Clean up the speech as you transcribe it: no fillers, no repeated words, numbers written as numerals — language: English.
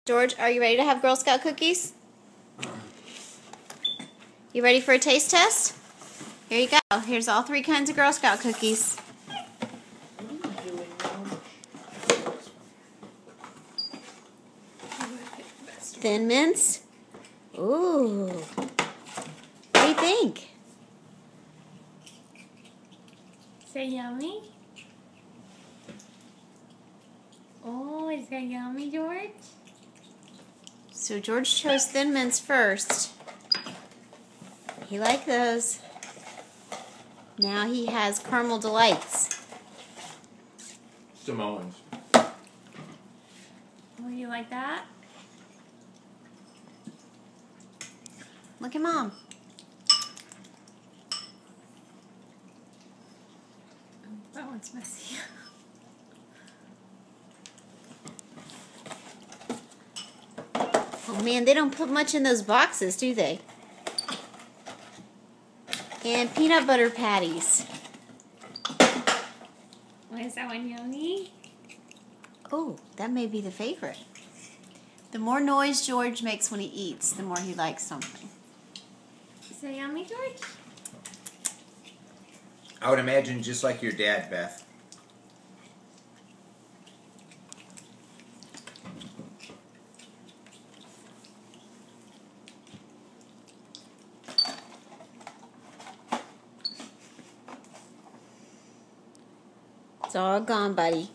George, are you ready to have Girl Scout cookies? You ready for a taste test? Here you go. Here's all 3 kinds of Girl Scout cookies. Thin Mints. Ooh. What do you think? Is that yummy? Oh, is that yummy, George? So George chose Thin Mints first. He liked those. Now he has Caramel Delights. Samoans. Oh, you like that? Look at Mom. Oh, that one's messy. Oh man, they don't put much in those boxes, do they? And peanut butter patties. Oh, is that one yummy? Oh, that may be the favorite. The more noise George makes when he eats, the more he likes something. Is that yummy, George? I would imagine just like your dad, Beth. It's all gone, buddy.